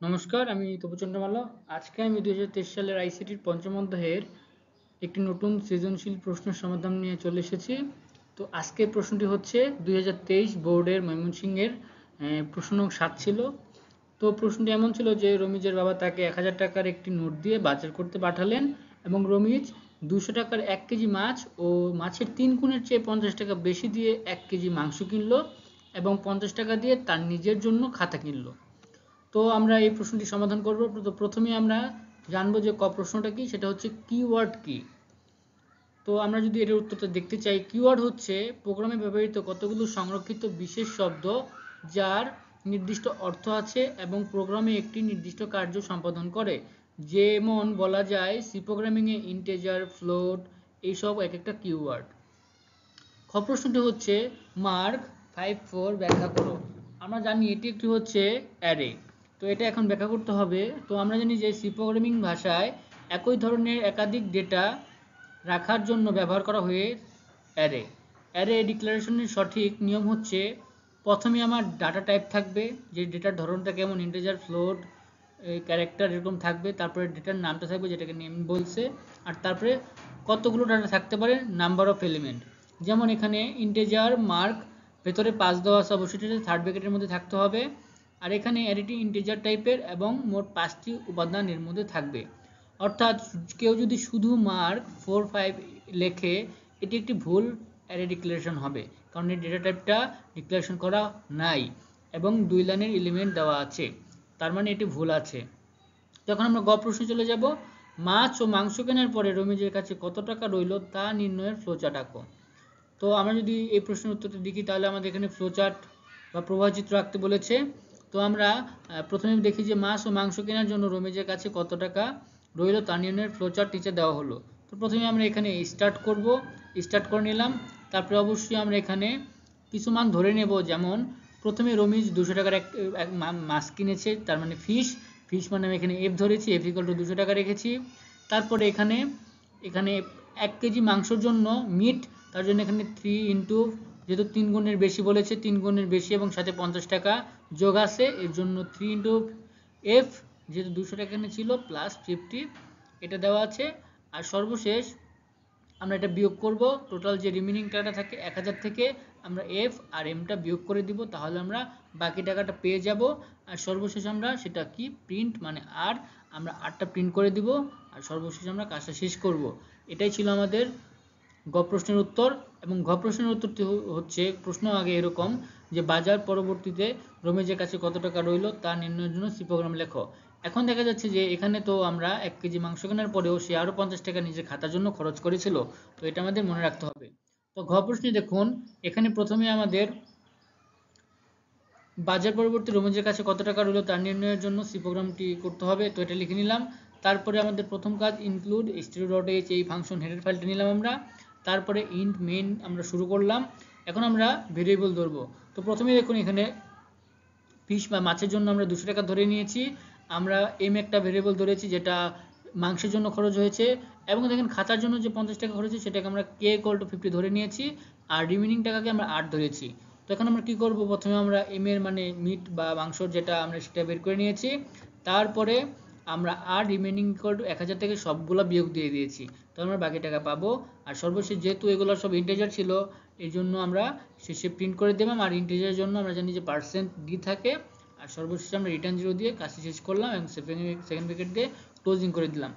নমস্কার, আমি তপুচন্দ্র মাল্য। আজকে আমি 2023 সালের আইসিটির পঞ্চম অধ্যায়ের একটি নতুন সৃজনশীল প্রশ্নের সমাধান নিয়ে চলে এসেছি। তো আজকের প্রশ্নটি হচ্ছে 2023 বোর্ডের ময়মনসিংহের প্রশ্ন নং 7 ছিল। তো প্রশ্নটি এমন ছিল যে রমিজের বাবা তাকে 1000 টাকার একটি নোট দিয়ে বাজার করতে পাঠালেন এবং রমিজ 200 টাকার 1 কেজি মাছ ও মাছের 3 গুণের চেয়ে 50 টাকা বেশি দিয়ে 1 কেজি মাংস কিনলো এবং 50 টাকা দিয়ে তার নিজের জন্য খাতা কিনলো। তো আমরা এই প্রশ্নটি সমাধান করব। তো প্রথমে আমরা জানবো যে প্রশ্নটা কি, সেটা হচ্ছে কিওয়ার্ড কি। তো আমরা যদি এর উত্তরটা দেখতে চাই, কিওয়ার্ড হচ্ছে প্রোগ্রামে ব্যবহৃত কতগুলো সংরক্ষিত বিশেষ শব্দ যার নির্দিষ্ট অর্থ আছে এবং প্রোগ্রামে একটি নির্দিষ্ট কার্য সম্পাদন করে। যেমন বলা যায় সি প্রোগ্রামিংয়ে ইন্টিজার, ফ্লোট এইসব এক একটা কিওয়ার্ড। প্রশ্নটি হচ্ছে মার্ক 5-4 ব্যাখ্যা করো। আমরা জানি এটি একটি হচ্ছে অ্যারে। তো এটা এখন ব্যাখ্যা করতে হবে। তো আমরা জানি যে সি প্রোগ্রামিং ভাষায় একই ধরনের একাধিক ডেটা রাখার জন্য ব্যবহার করা হয়ে অ্যারে। অ্যারে ডিক্লারেশনের সঠিক নিয়ম হচ্ছে প্রথমে আমার ডাটা টাইপ থাকবে, যে ডেটার ধরনটা কেমন, ইন্টিজার, ফ্লোট, ক্যারেক্টার এরকম থাকবে। তারপরে ডেটার নামটা থাকবে যেটাকে নেম বলছে, আর তারপরে কতগুলো ডাটা থাকতে পারে, নাম্বার অফ এলিমেন্ট। যেমন এখানে ইন্টিজার মার্ক ভেতরে 5 দেওয়া আছে, অবশ্যই এটা থার্ড ব্র্যাকেটের মধ্যে থাকতে হবে। আর এখানে অ্যারেটি ইন্টিজার টাইপের এবং মোট 5টি উপাদান এর মধ্যে থাকবে। অর্থাৎ কেউ যদি শুধু মার্ক 4-5 লেখে, এটি একটি ভুল অ্যারে ডিক্লারেশন হবে, কারণ এই ডেটা টাইপটা ডিক্লারেশন করা নাই এবং 2 লাইনের এলিমেন্ট দেওয়া আছে, তার মানে এটি ভুল আছে। তখন আমরা প্রশ্নে চলে যাব। মাছ ও মাংস কেনার পরে রমিজের কাছে কত টাকা রইল তা নির্ণয়ের ফ্লোচার্ট আঁকো। তো আমরা যদি এই প্রশ্নের উত্তরটা দেখি, তাহলে আমাদের এখানে ফ্লোচার্ট বা প্রবাহচিত্র আঁকতে বলেছে। তো আমরা প্রথমে দেখি যে মাছ ও মাংস কেনার জন্য রমিজের কাছে কত টাকা রইল তা নির্ণয়ের ফ্লোচার্ট নিচে দেওয়া হলো। তো প্রথমে আমরা এখানে স্টার্ট করে নিলাম। তারপরে অবশ্যই আমরা এখানে কিছু মান ধরে নেব। যেমন প্রথমে রমিজ 200 টাকার এক মাছ কিনেছে, তার মানে ফিশ মানে আমি এখানে এফ ধরেছি, এফ ইকুয়াল টু 200 টাকা রেখেছি। তারপরে এখানে এখানে 1 কেজি মাংসের জন্য মিট, তার জন্য এখানে 3 ইন্টু, যেহেতু 3 গুণের বেশি বলেছে, 3 গুণের বেশি এবং সাথে 50 টাকা যোগ আছে, এর জন্য 3 ইন্টু এফ, যেহেতু 200 টাকা এখানে ছিল, প্লাস 50 এটা দেওয়া আছে। আর সর্বশেষ আমরা এটা বিয়োগ করব। টোটাল যে রিমেনিং টাকাটা থাকে 1000 থেকে আমরা এফ আর এমটা বিয়োগ করে দিব, তাহলে আমরা বাকি টাকাটা পেয়ে যাব। আর সর্বশেষ আমরা সেটা কি প্রিন্ট মানে আমরা আরটা প্রিন্ট করে দিব। আর সর্বশেষ আমরা কাজটা শেষ করব। এটাই ছিল আমাদের প্রশ্নের উত্তর। এবং প্রশ্নের উত্তরটি হচ্ছে, প্রশ্ন আগে এরকম যে বাজার পরবর্তীতে রমেজের কাছে কত টাকা রইল তা নির্ণয়ের জন্য সি প্রোগ্রাম লেখো। এখন দেখা যাচ্ছে যে এখানে তো আমরা 1 কেজি মাংস কেনার পরেও সে আরও 50 টাকা নিজের খাতার জন্য খরচ করেছিল। তো এটা আমাদের মনে রাখতে হবে। তো প্রশ্নে দেখুন, এখানে প্রথমে আমাদের বাজার পরবর্তী রমেজের কাছে কত টাকা রইল তার নির্ণয়ের জন্য সি প্রোগ্রামটি করতে হবে। তো এটা লিখে নিলাম। তারপরে আমাদের প্রথম কাজ ইনক্লুড stereo.h, এই ফাংশন হেডার ফাইলটা নিলাম আমরা। তারপরে ইন্ট মেইন আমরা শুরু করলাম। এখন আমরা ভেরিয়েবল ধরবো। তো প্রথমে দেখুন এখানে ফিশ বা মাছের জন্য আমরা 200 টাকা ধরে নিয়েছি। আমরা এম একটা ভেরিয়েবল ধরেছি যেটা মাংসের জন্য খরচ হয়েছে, এবং দেখেন খাতার জন্য যে 50 টাকা খরচ হয়েছে সেটাকে আমরা কে ইকুয়াল টু 50 ধরে নিয়েছি, আর রিমেনিং টাকাকে আমরা 8 ধরেছি। তো এখন আমরা কি করব, প্রথমে আমরা এম এর মানে মিট বা মাংসর যেটা আমরা সেটা বের করে নিয়েছি। তারপরে আমরা আর রিমেনিং ইকুয়াল টু 1000 থেকে সবগুলো বিয়োগ দিয়ে দিয়েছি, তো আমরা বাকি টাকা পাবো। আর সর্বশেষ যেহেতু এগুলো সব ইন্টিজার ছিল, এই জন্য আমরা শেষে প্রিন্ট করে দিলাম। আর ইন্টিজারের জন্য আমরা জানি যে পার্সেন্ট ডি থাকে। আর সর্বশেষে আমরা রিটার্ন 0 দিয়ে কাজটি শেষ করলাম এবং সেকেন্ড ব্র্যাকেট দিয়ে ক্লোজিং করে দিলাম।